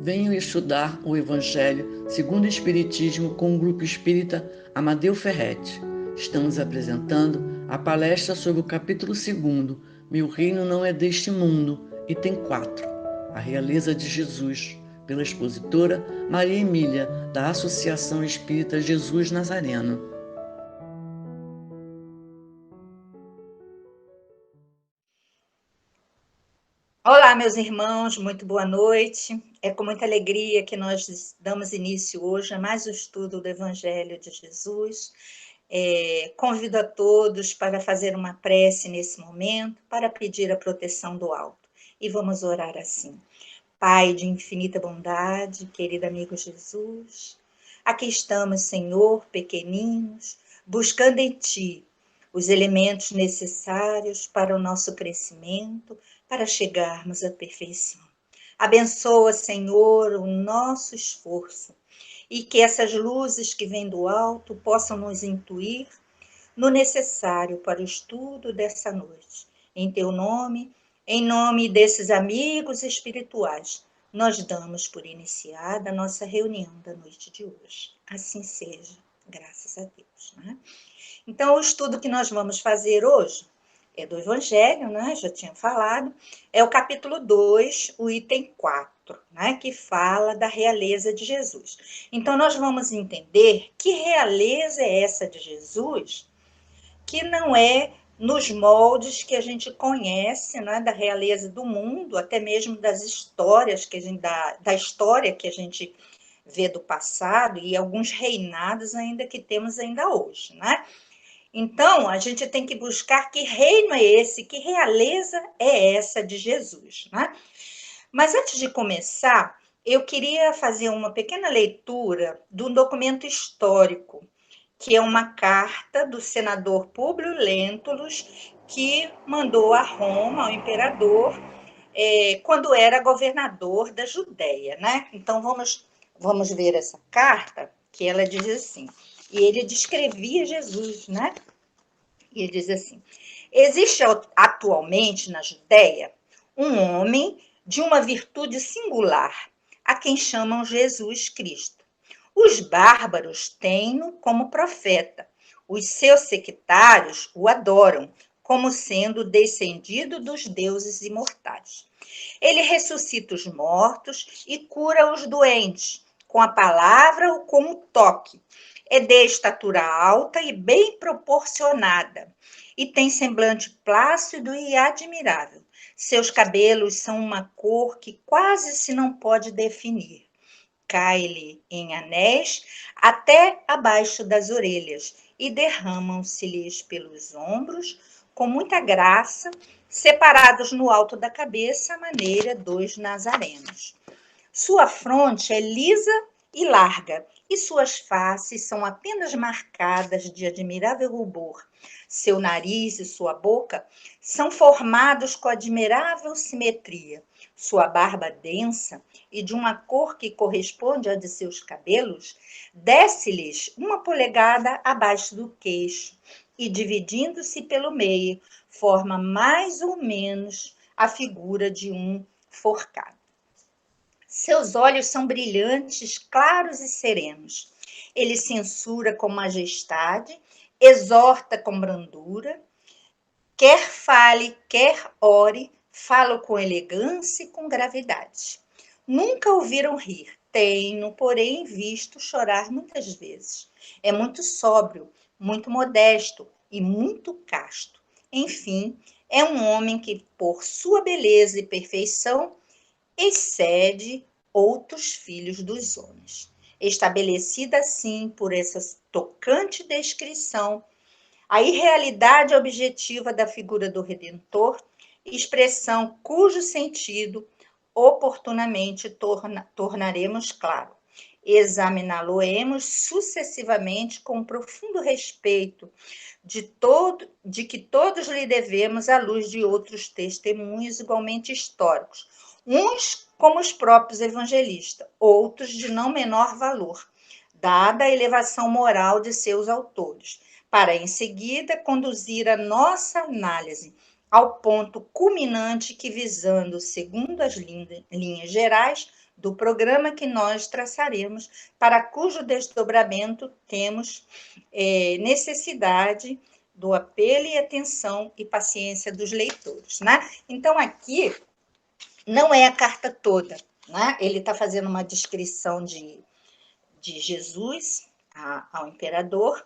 Venham estudar o Evangelho segundo o Espiritismo com o Grupo Espírita Amadeu Ferretti. Estamos apresentando a palestra sobre o capítulo 2, Meu Reino Não É Deste Mundo, item 4, A Realeza de Jesus, pela expositora Maria Emília, da Associação Espírita Jesus Nazareno. Olá, meus irmãos, muito boa noite. É com muita alegria que nós damos início hoje a mais um estudo do Evangelho de Jesus. Convido a todos para fazer uma prece nesse momento, para pedir a proteção do alto. E vamos orar assim. Pai de infinita bondade, querido amigo Jesus, aqui estamos, Senhor, pequeninos, buscando em Ti os elementos necessários para o nosso crescimento, para chegarmos à perfeição. Abençoa, Senhor, o nosso esforço e que essas luzes que vêm do alto possam nos intuir no necessário para o estudo dessa noite. Em Teu nome, em nome desses amigos espirituais, nós damos por iniciada a nossa reunião da noite de hoje. Assim seja, graças a Deus. Né? Então, o estudo que nós vamos fazer hoje é do Evangelho, né? Já tinha falado, é o capítulo 2, o item 4, né? Que fala da realeza de Jesus. Então, nós vamos entender que realeza é essa de Jesus, que não é nos moldes que a gente conhece, né? Da realeza do mundo, até mesmo das histórias que a gente, da história que a gente vê do passado e alguns reinados ainda que temos ainda hoje, né? Então, a gente tem que buscar que reino é esse, que realeza é essa de Jesus, né? Mas antes de começar, eu queria fazer uma pequena leitura de um documento histórico, que é uma carta do senador Públio Lentulus, que mandou a Roma, ao imperador, quando era governador da Judéia, né? Então, vamos ver essa carta, que ela diz assim, e ele descrevia Jesus, né? E ele diz assim: existe atualmente na Judéia um homem de uma virtude singular, a quem chamam Jesus Cristo. Os bárbaros têm-no como profeta. Os seus sectários o adoram, como sendo descendido dos deuses imortais. Ele ressuscita os mortos e cura os doentes, com a palavra ou com o toque. É de estatura alta e bem proporcionada, e tem semblante plácido e admirável. Seus cabelos são uma cor que quase se não pode definir. Cai-lhe em anéis até abaixo das orelhas e derramam-se-lhes pelos ombros com muita graça, separados no alto da cabeça, à maneira dos nazarenos. Sua fronte é lisa e larga, e suas faces são apenas marcadas de admirável rubor. Seu nariz e sua boca são formados com admirável simetria. Sua barba densa e de uma cor que corresponde à de seus cabelos, desce-lhes 1 polegada abaixo do queixo e, dividindo-se pelo meio, forma mais ou menos a figura de um forcado. Seus olhos são brilhantes, claros e serenos. Ele censura com majestade, exorta com brandura, quer fale, quer ore, fala com elegância e com gravidade. Nunca ouviram rir, tenho, porém, visto chorar muitas vezes. É muito sóbrio, muito modesto e muito casto. Enfim, é um homem que, por sua beleza e perfeição, excede outros filhos dos homens. Estabelecida assim por essa tocante descrição, a irrealidade objetiva da figura do Redentor, expressão cujo sentido oportunamente tornaremos claro. Examiná-lo-emos sucessivamente com profundo respeito de que todos lhe devemos à luz de outros testemunhos igualmente históricos, uns como os próprios evangelistas, outros de não menor valor, dada a elevação moral de seus autores, para em seguida conduzir a nossa análise ao ponto culminante que, visando, segundo as linhas gerais, do programa que nós traçaremos, para cujo desdobramento temos necessidade do apelo e atenção e paciência dos leitores, né? Então, aqui não é a carta toda, né? Ele está fazendo uma descrição de Jesus ao imperador,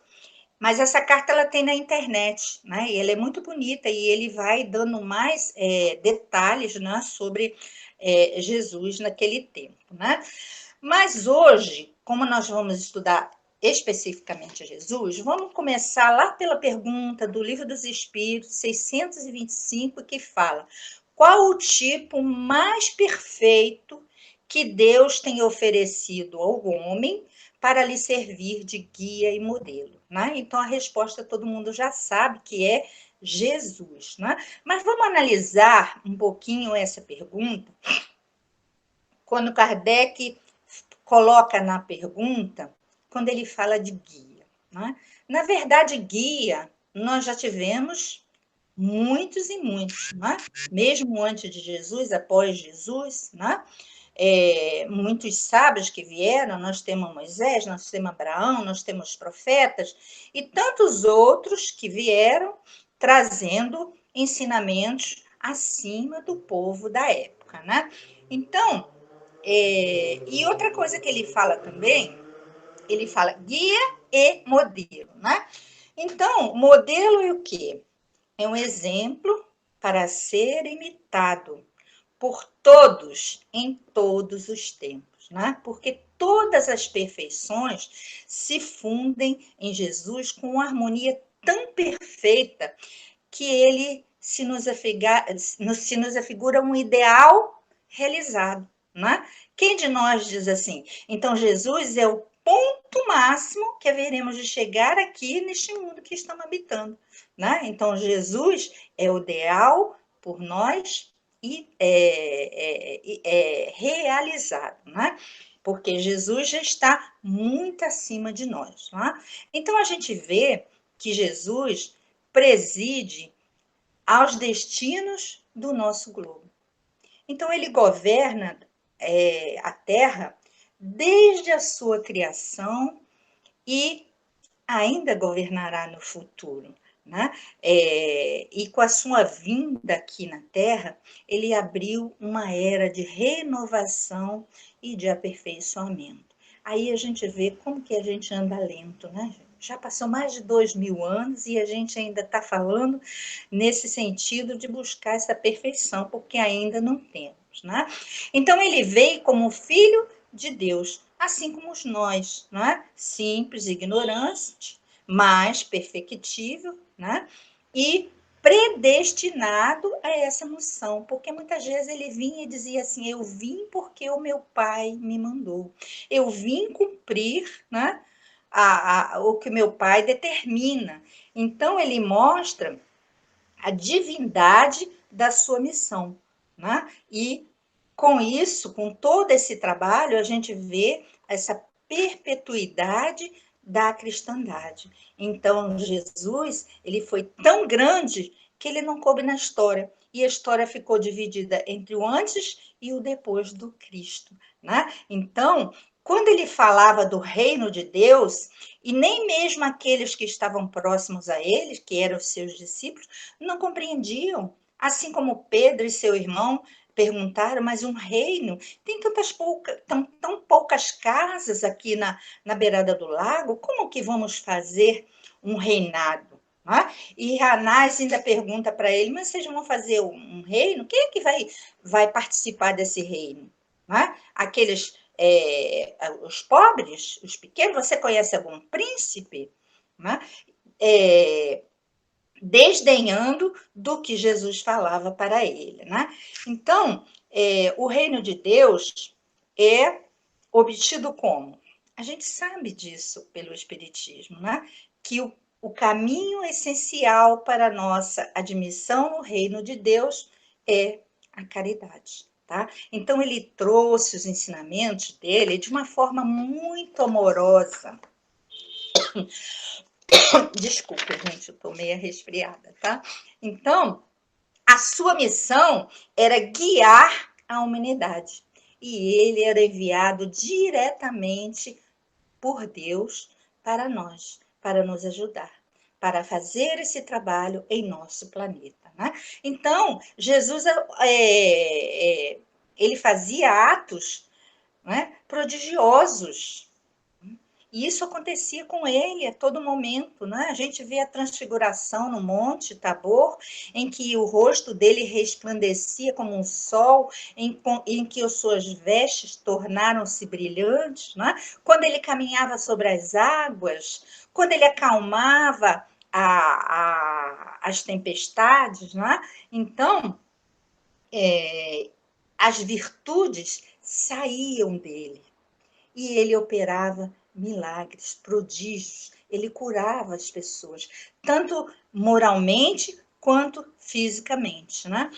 mas essa carta ela tem na internet, né? E ela é muito bonita e ele vai dando mais detalhes, né, sobre Jesus naquele tempo, né? Mas hoje, como nós vamos estudar especificamente Jesus, vamos começar lá pela pergunta do Livro dos Espíritos, 625, que fala: qual o tipo mais perfeito que Deus tem oferecido ao homem para lhe servir de guia e modelo, né? Então, a resposta todo mundo já sabe, que é Jesus, né? Mas vamos analisar um pouquinho essa pergunta. Quando Kardec coloca na pergunta, quando ele fala de guia, né? Na verdade, guia, nós já tivemos muitos e muitos, né? Mesmo antes de Jesus, após Jesus, né? Muitos sábios que vieram, nós temos Moisés, nós temos Abraão, nós temos profetas, e tantos outros que vieram trazendo ensinamentos acima do povo da época, né? Então, e outra coisa que ele fala também, ele fala guia e modelo, né? Então, modelo é o quê? É um exemplo para ser imitado por todos, em todos os tempos, né? Porque todas as perfeições se fundem em Jesus com uma harmonia tão perfeita que ele se nos afigura um ideal realizado, né? Quem de nós diz assim? Então, Jesus é o ponto máximo que haveremos de chegar aqui neste mundo que estamos habitando, né? Então, Jesus é o ideal por nós e realizado, né? Porque Jesus já está muito acima de nós, né? Então, a gente vê que Jesus preside aos destinos do nosso globo. Então, ele governa a Terra desde a sua criação e ainda governará no futuro, né? E com a sua vinda aqui na Terra, ele abriu uma era de renovação e de aperfeiçoamento. Aí a gente vê como que a gente anda lento, né? Já passou mais de 2000 anos e a gente ainda está falando nesse sentido de buscar essa perfeição, porque ainda não temos, né? Então, ele veio como filho de Deus, assim como nós, né? Simples, ignorantes, mas perfectível, né? E predestinado a essa missão, porque muitas vezes ele vinha e dizia assim: eu vim porque o meu pai me mandou, eu vim cumprir, né, o que meu pai determina. Então, ele mostra a divindade da sua missão, né? E com isso, com todo esse trabalho, a gente vê essa perpetuidade da cristandade. Então, Jesus, ele foi tão grande que ele não coube na história, e a história ficou dividida entre o antes e o depois do Cristo, né? Então, quando ele falava do reino de Deus, e nem mesmo aqueles que estavam próximos a ele, que eram os seus discípulos, não compreendiam, assim como Pedro e seu irmão perguntaram, mas um reino tem tão poucas casas aqui na beirada do lago, como que vamos fazer um reinado? Né? E Anás ainda pergunta para ele, mas vocês vão fazer um reino? Quem é que vai participar desse reino? Né? Aqueles, os pobres, os pequenos, você conhece algum príncipe? Né? Desdenhando do que Jesus falava para ele, né? Então, o reino de Deus é obtido como? A gente sabe disso pelo Espiritismo, né? Que o caminho essencial para a nossa admissão no reino de Deus é a caridade, tá? Então, ele trouxe os ensinamentos dele de uma forma muito amorosa. Desculpa, gente, eu tô meio resfriada, tá? Então, a sua missão era guiar a humanidade. e ele era enviado diretamente por Deus para nós, para nos ajudar, para fazer esse trabalho em nosso planeta, né? Então, Jesus ele fazia atos, né, prodigiosos. E isso acontecia com ele a todo momento, né? A gente vê a transfiguração no Monte Tabor, em que o rosto dele resplandecia como um sol, em que as suas vestes tornaram-se brilhantes, né? Quando ele caminhava sobre as águas, quando ele acalmava as tempestades, né? Então, as virtudes saíam dele e ele operava milagres, prodígios, ele curava as pessoas, tanto moralmente quanto fisicamente, né?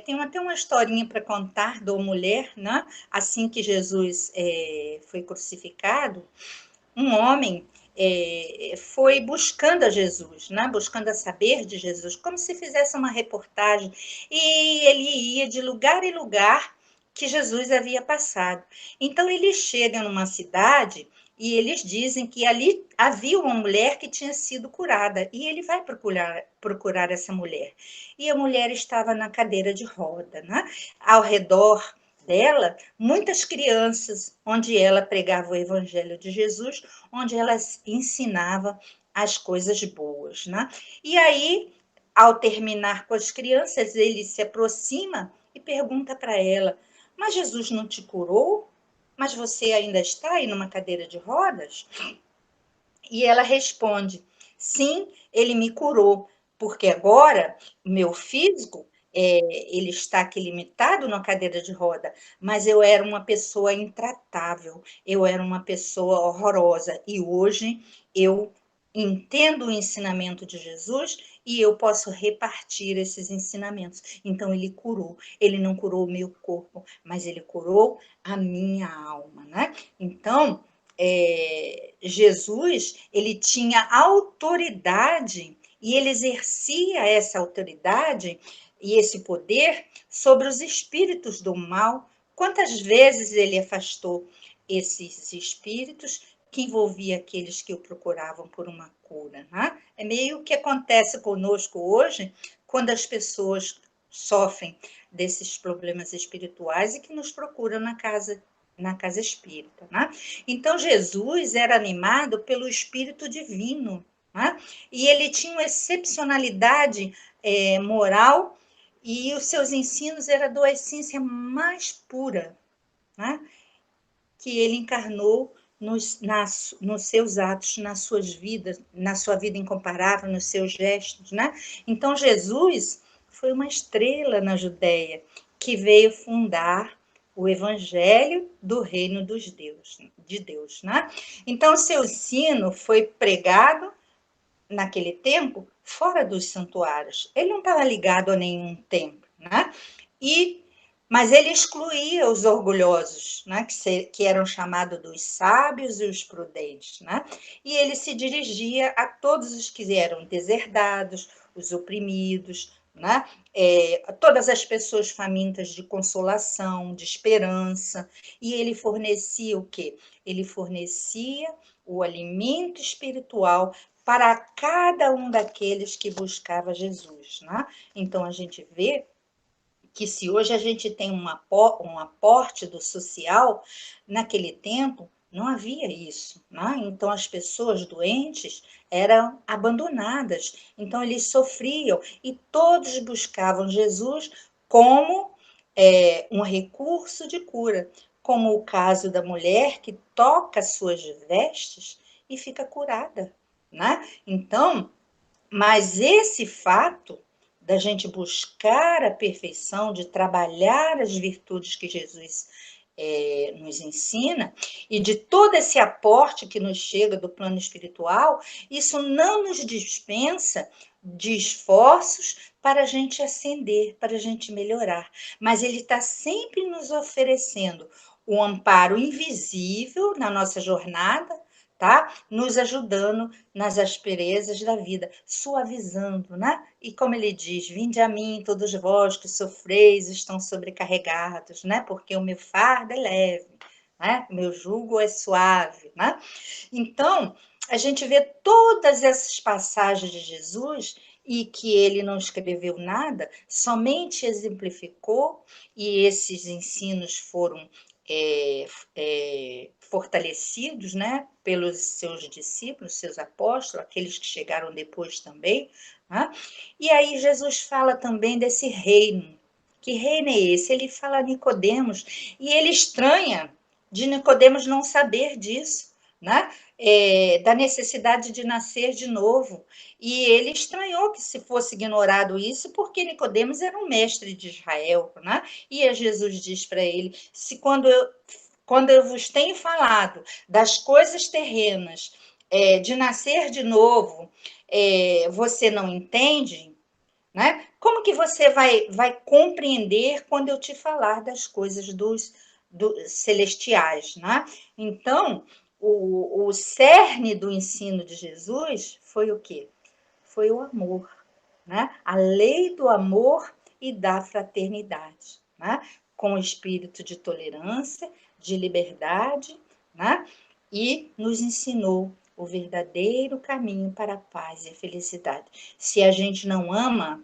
Tem até uma historinha para contar da mulher, né? Assim que Jesus foi crucificado, um homem foi buscando a Jesus, né? Buscando a saber de Jesus, como se fizesse uma reportagem, e ele ia de lugar em lugar que Jesus havia passado. Então ele chega numa cidade e eles dizem que ali havia uma mulher que tinha sido curada, e ele vai procurar essa mulher. E a mulher estava na cadeira de roda, né? Ao redor dela, muitas crianças, onde ela pregava o evangelho de Jesus, onde ela ensinava as coisas boas, né? E aí, ao terminar com as crianças, ele se aproxima e pergunta para ela: mas Jesus não te curou? Mas você ainda está aí numa cadeira de rodas? E ela responde: sim, ele me curou, porque agora meu físico ele está aqui limitado na cadeira de roda, mas eu era uma pessoa intratável, eu era uma pessoa horrorosa, e hoje eu entendo o ensinamento de Jesus e eu posso repartir esses ensinamentos. Então ele curou, ele não curou o meu corpo, mas ele curou a minha alma, né? Então, Jesus, ele tinha autoridade e ele exercia essa autoridade e esse poder sobre os espíritos do mal. Quantas vezes ele afastou esses espíritos que envolvia aqueles que o procuravam por uma cura, né? É meio que acontece conosco hoje, quando as pessoas sofrem desses problemas espirituais e que nos procuram na casa espírita, né? Então Jesus era animado pelo Espírito Divino, né? E ele tinha uma excepcionalidade moral, e os seus ensinos eram da essência mais pura, né? Que ele encarnou nos seus atos, nas suas vidas, na sua vida incomparável, nos seus gestos, né? Então Jesus foi uma estrela na Judéia que veio fundar o Evangelho do Reino de Deus, né? Então seu ensino foi pregado naquele tempo fora dos santuários. Ele não estava ligado a nenhum templo, né? Mas ele excluía os orgulhosos, né, que eram chamados dos sábios e os prudentes, né? E ele se dirigia a todos os que eram deserdados, os oprimidos, né? Todas as pessoas famintas de consolação, de esperança. E ele fornecia o quê? Ele fornecia o alimento espiritual para cada um daqueles que buscava Jesus, né? Então a gente vê que se hoje a gente tem um aporte do social, naquele tempo não havia isso, né? Então as pessoas doentes eram abandonadas, então eles sofriam e todos buscavam Jesus como um recurso de cura, como o caso da mulher que toca suas vestes e fica curada, né? Então, mas esse fato da gente buscar a perfeição, de trabalhar as virtudes que Jesus nos ensina, e de todo esse aporte que nos chega do plano espiritual, isso não nos dispensa de esforços para a gente ascender, para a gente melhorar. Mas ele está sempre nos oferecendo o amparo invisível na nossa jornada, tá? Nos ajudando nas asperezas da vida, suavizando, né? E como ele diz, vinde a mim, todos vós que sofreis, estão sobrecarregados, né? Porque o meu fardo é leve, né? O meu jugo é suave, né? Então, a gente vê todas essas passagens de Jesus e que ele não escreveu nada, somente exemplificou, e esses ensinos foram fortalecidos, né, pelos seus discípulos, seus apóstolos, aqueles que chegaram depois também. Né? E aí Jesus fala também desse reino. Que reino é esse? Ele fala a Nicodemos, e ele estranha de Nicodemos não saber disso, né? Da necessidade de nascer de novo. E ele estranhou que se fosse ignorado isso, porque Nicodemos era um mestre de Israel, né? E Jesus diz para ele: se quando eu vos tenho falado das coisas terrenas, de nascer de novo, você não entende, né? Como que você vai compreender quando eu te falar das coisas dos celestiais, né? Então, o cerne do ensino de Jesus foi o quê? Foi o amor, né? A lei do amor e da fraternidade, né? Com o espírito de tolerância, de liberdade, né? E nos ensinou o verdadeiro caminho para a paz e a felicidade. Se a gente não ama,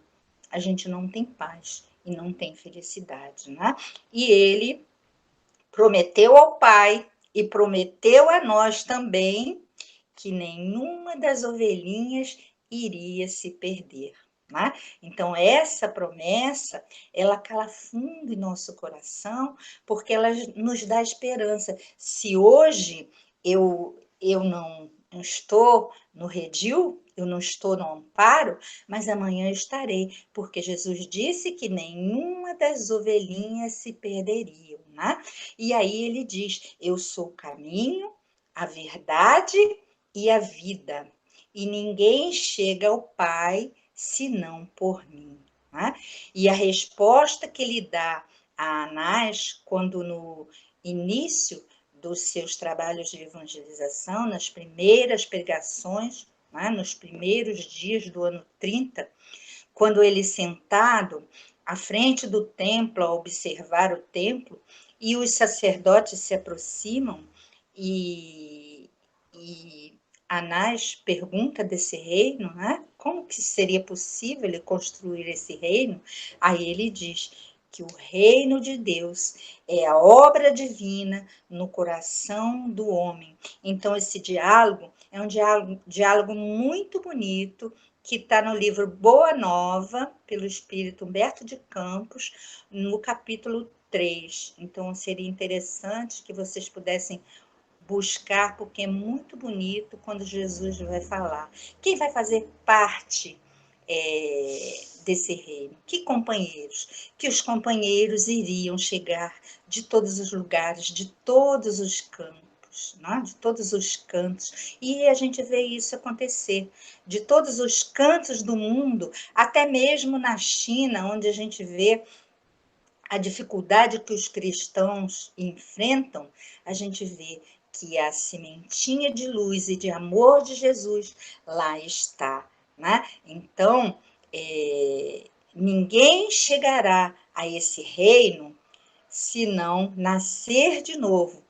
a gente não tem paz e não tem felicidade, né? E ele prometeu ao Pai e prometeu a nós também que nenhuma das ovelhinhas iria se perder. Né? Então, essa promessa, ela cala fundo em nosso coração, porque ela nos dá esperança. Se hoje eu não estou no redil, eu não estou no amparo, mas amanhã eu estarei, porque Jesus disse que nenhuma das ovelhinhas se perderiam. Né? E aí ele diz: eu sou o caminho, a verdade e a vida, e ninguém chega ao Pai senão por mim. Né? E a resposta que ele dá a Anás, quando no início dos seus trabalhos de evangelização, nas primeiras pregações, né, nos primeiros dias do ano 30, quando ele sentado à frente do templo, a observar o templo, e os sacerdotes se aproximam e Anás pergunta desse reino, né? Como que seria possível ele construir esse reino? Aí ele diz que o reino de Deus é a obra divina no coração do homem. Então, esse diálogo é um diálogo muito bonito, que está no livro Boa Nova, pelo Espírito Humberto de Campos, no capítulo 3. Então, seria interessante que vocês pudessem buscar, porque é muito bonito quando Jesus vai falar. Quem vai fazer parte desse reino? Que companheiros? Que os companheiros iriam chegar de todos os lugares, de todos os campos, né? De todos os cantos. E a gente vê isso acontecer. De todos os cantos do mundo, até mesmo na China, onde a gente vê a dificuldade que os cristãos enfrentam, a gente vê que a sementinha de luz e de amor de Jesus lá está, né? Então, ninguém chegará a esse reino se não nascer de novo.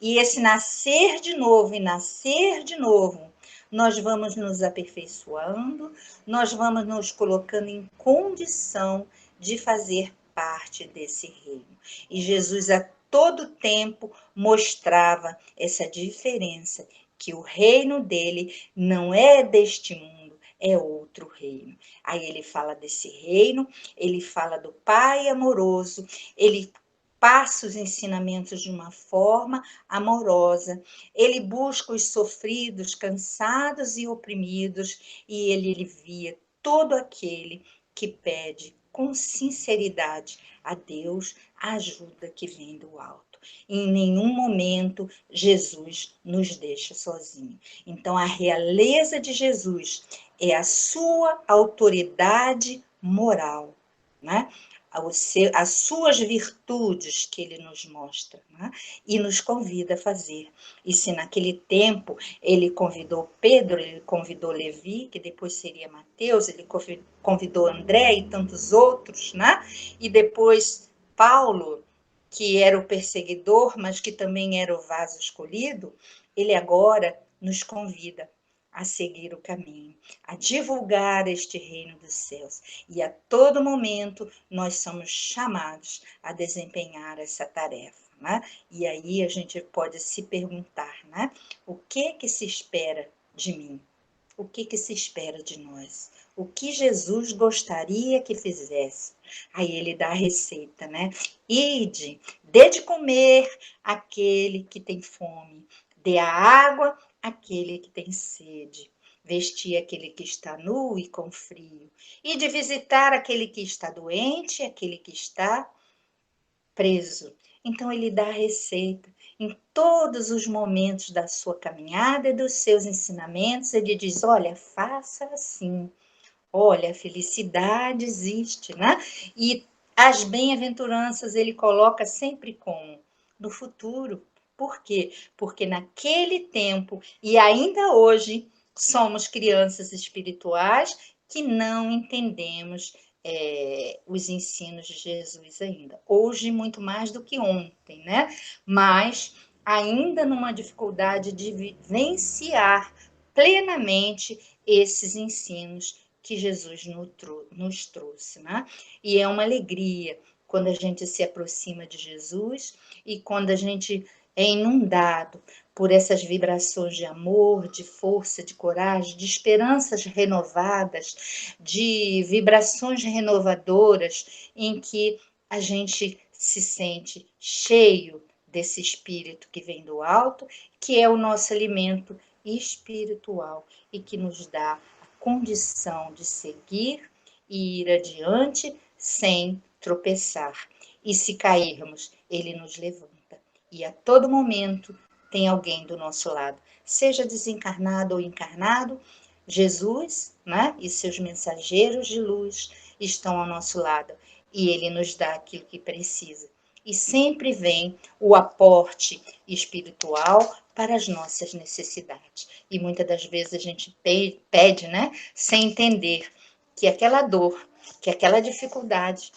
E esse nascer de novo e nascer de novo, nós vamos nos aperfeiçoando, nós vamos nos colocando em condição de fazer parte desse reino. E Jesus a todo tempo mostrava essa diferença, que o reino dele não é deste mundo, é outro reino. Aí ele fala desse reino, ele fala do Pai amoroso, ele passa os ensinamentos de uma forma amorosa, ele busca os sofridos, cansados e oprimidos, e ele alivia todo aquele que pede com sinceridade a Deus a ajuda que vem do alto. Em nenhum momento Jesus nos deixa sozinhos. Então, a realeza de Jesus é a sua autoridade moral, né? as suas virtudes que ele nos mostra, né? E nos convida a fazer. E se naquele tempo ele convidou Pedro, ele convidou Levi, que depois seria Mateus, ele convidou André e tantos outros, né? E depois Paulo, que era o perseguidor, mas que também era o vaso escolhido, ele agora nos convida a seguir o caminho, a divulgar este reino dos céus. E a todo momento nós somos chamados a desempenhar essa tarefa, né? E aí a gente pode se perguntar, né? O que se espera de mim? O que se espera de nós? O que Jesus gostaria que fizesse? Aí ele dá a receita, né? Ide, dê de comer àquele que tem fome, dê a água àquele que tem sede, vestir aquele que está nu e com frio, e de visitar aquele que está doente, aquele que está preso. Então ele dá a receita. Em todos os momentos da sua caminhada e dos seus ensinamentos, ele diz: olha, faça assim. Olha, a felicidade existe, né? E as bem-aventuranças ele coloca sempre como? No futuro. Por quê? Porque naquele tempo e ainda hoje somos crianças espirituais que não entendemos os ensinos de Jesus ainda. Hoje, muito mais do que ontem, né? Mas ainda numa dificuldade de vivenciar plenamente esses ensinos que Jesus nos trouxe, né? E é uma alegria quando a gente se aproxima de Jesus e quando a gente é inundado por essas vibrações de amor, de força, de coragem, de esperanças renovadas, de vibrações renovadoras, em que a gente se sente cheio desse espírito que vem do alto, que é o nosso alimento espiritual e que nos dá condição de seguir e ir adiante sem tropeçar. E se cairmos, ele nos levanta. E a todo momento tem alguém do nosso lado, seja desencarnado ou encarnado, Jesus, né, e seus mensageiros de luz estão ao nosso lado e ele nos dá aquilo que precisa. E sempre vem o aporte espiritual para as nossas necessidades. E muitas das vezes a gente pede, né, sem entender que aquela dor, que aquela dificuldade,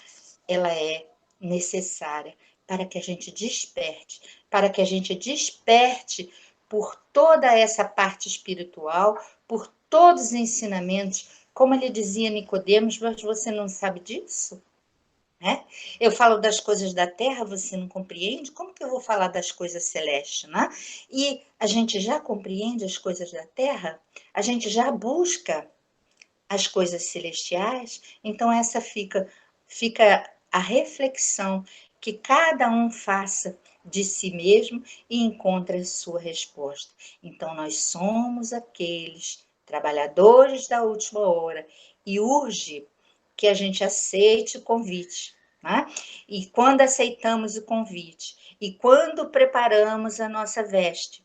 ela é necessária para que a gente desperte por toda essa parte espiritual, por todos os ensinamentos. Como ele dizia Nicodemos, mas você não sabe disso? Né? Eu falo das coisas da terra, você não compreende? Como que eu vou falar das coisas celestes? Né? E a gente já compreende as coisas da terra? A gente já busca as coisas celestiais? Então essa fica a reflexão que cada um faça de si mesmo e encontre a sua resposta. Então nós somos aqueles trabalhadores da última hora e urge que a gente aceite o convite, né? E quando aceitamos o convite e quando preparamos a nossa veste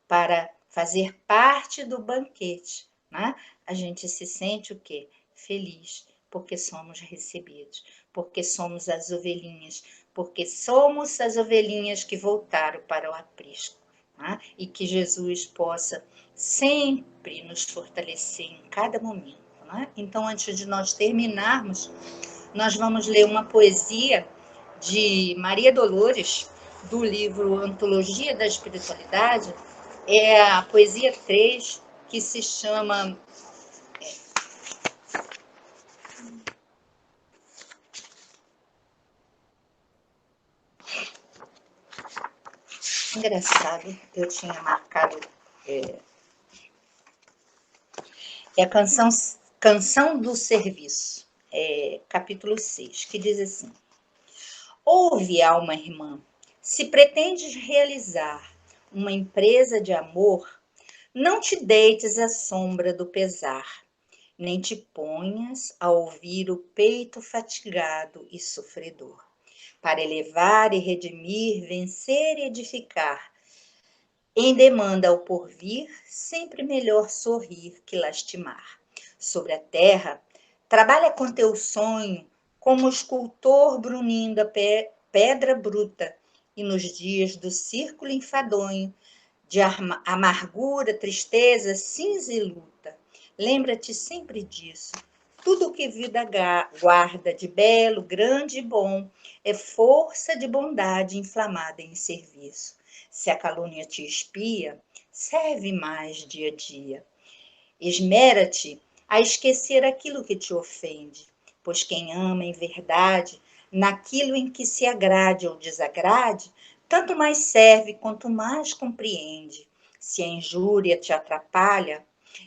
para fazer parte do banquete, né? A gente se sente o quê? Feliz, porque somos recebidos, porque somos as ovelhinhas, porque somos as ovelhinhas que voltaram para o aprisco, né? E que Jesus possa sempre nos fortalecer em cada momento. Né? Então, antes de nós terminarmos, nós vamos ler uma poesia de Maria Dolores, do livro Antologia da Espiritualidade, é a poesia 3, que se chama... Engraçado, eu tinha marcado... É a Canção do Serviço, capítulo 6, que diz assim: ouve, alma irmã, se pretendes realizar uma empresa de amor, não te deites à sombra do pesar, nem te ponhas a ouvir o peito fatigado e sofredor. Para elevar e redimir, vencer e edificar, em demanda ao porvir, sempre melhor sorrir que lastimar. Sobre a terra, trabalha com teu sonho, como o escultor brunindo a pedra bruta, e nos dias do círculo enfadonho, de amargura, tristeza, cinza e luta. Lembra-te sempre disso. Tudo o que vida guarda de belo, grande e bom é força de bondade inflamada em serviço. Se a calúnia te espia, serve mais dia a dia. Esmera-te a esquecer aquilo que te ofende, pois quem ama em verdade, naquilo em que se agrade ou desagrade, tanto mais serve quanto mais compreende. Se a injúria te atrapalha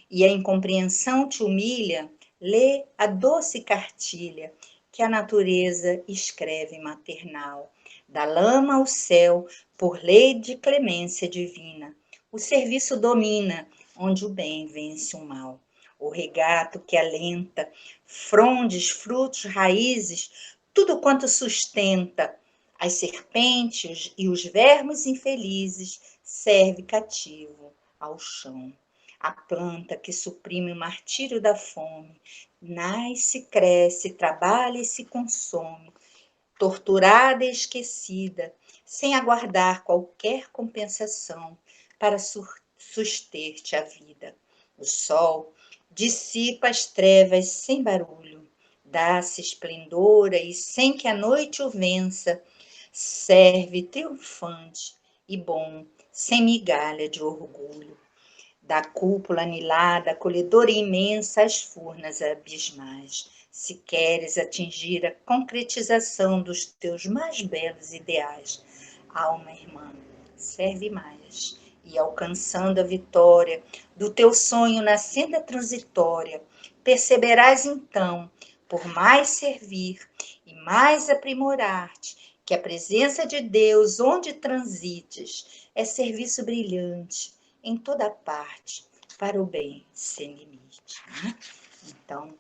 e a incompreensão te humilha, lê a doce cartilha que a natureza escreve maternal. Da lama ao céu, por lei de clemência divina, o serviço domina, onde o bem vence o mal. O regato que alenta, frondes, frutos, raízes, tudo quanto sustenta as serpentes e os vermes infelizes, serve cativo ao chão. A planta que suprime o martírio da fome, nasce, cresce, trabalha e se consome, torturada e esquecida, sem aguardar qualquer compensação para suster-te a vida. O sol dissipa as trevas sem barulho, dá-se esplendor e sem que a noite o vença, serve triunfante e bom, sem migalha de orgulho. Da cúpula anilada, acolhedora e imensa, às furnas abismais. Se queres atingir a concretização dos teus mais belos ideais, alma irmã, serve mais. E alcançando a vitória do teu sonho na senda transitória, perceberás então, por mais servir e mais aprimorar-te, que a presença de Deus, onde transites, é serviço brilhante em toda parte, para o bem sem limite. Né? Então,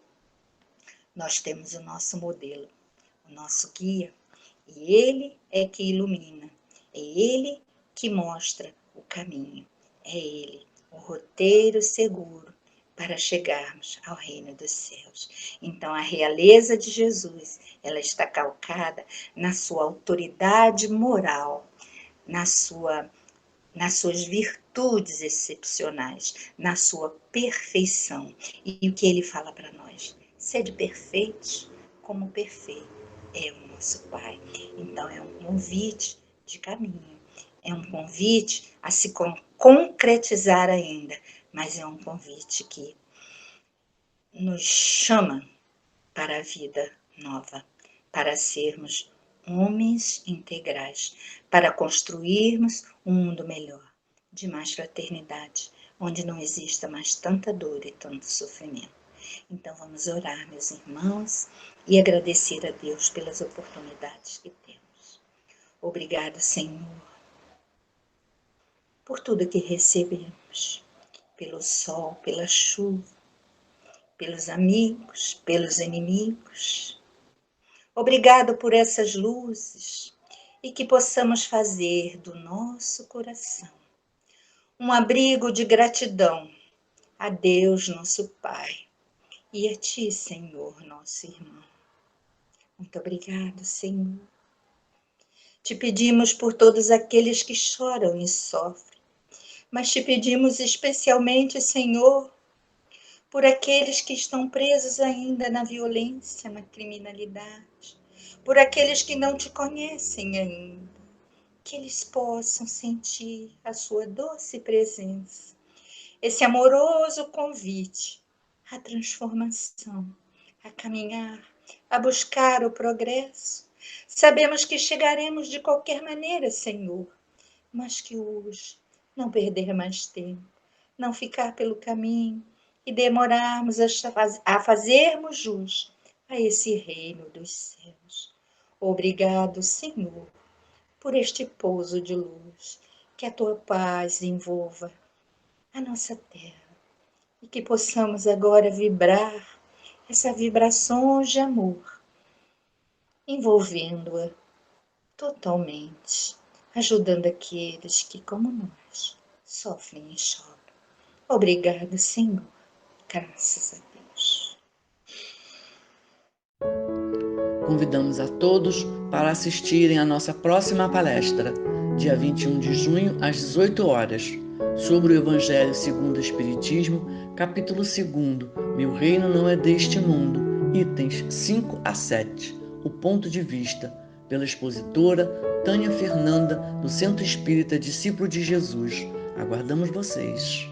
nós temos o nosso modelo, o nosso guia, e ele é que ilumina, é ele que mostra o caminho, é ele, o roteiro seguro para chegarmos ao reino dos céus. Então, a realeza de Jesus, ela está calcada na sua autoridade moral, nas suas virtudes excepcionais, na sua perfeição. E o que ele fala para nós? Sede perfeitos, como perfeito é o nosso Pai. Então, é um convite de caminho, é um convite a se concretizar ainda, mas é um convite que nos chama para a vida nova, para sermos homens integrais, para construirmos um mundo melhor, de mais fraternidade, onde não exista mais tanta dor e tanto sofrimento. Então vamos orar, meus irmãos, e agradecer a Deus pelas oportunidades que temos. Obrigado, Senhor, por tudo que recebemos, pelo sol, pela chuva, pelos amigos, pelos inimigos. Obrigado por essas luzes e que possamos fazer do nosso coração um abrigo de gratidão a Deus, nosso Pai, e a Ti, Senhor, nosso irmão. Muito obrigado, Senhor. Te pedimos por todos aqueles que choram e sofrem, mas te pedimos especialmente, Senhor, por aqueles que estão presos ainda na violência, na criminalidade, por aqueles que não te conhecem ainda, que eles possam sentir a sua doce presença, esse amoroso convite à transformação, a caminhar, a buscar o progresso. Sabemos que chegaremos de qualquer maneira, Senhor, mas que hoje não perder mais tempo, não ficar pelo caminho e demorarmos a fazermos jus a esse reino dos céus. Obrigado, Senhor, por este pouso de luz, que a tua paz envolva a nossa terra e que possamos agora vibrar essa vibração de amor, envolvendo-a totalmente, ajudando aqueles que, como nós, sofrem e choram. Obrigado, Senhor. Graças a Deus. Convidamos a todos para assistirem à nossa próxima palestra, dia 21 de junho, às 18 horas, sobre o Evangelho segundo o Espiritismo, capítulo 2, Meu Reino Não É Deste Mundo, itens 5 a 7, o ponto de vista, pela expositora Tânia Fernanda, do Centro Espírita Discípulo de Jesus. Aguardamos vocês.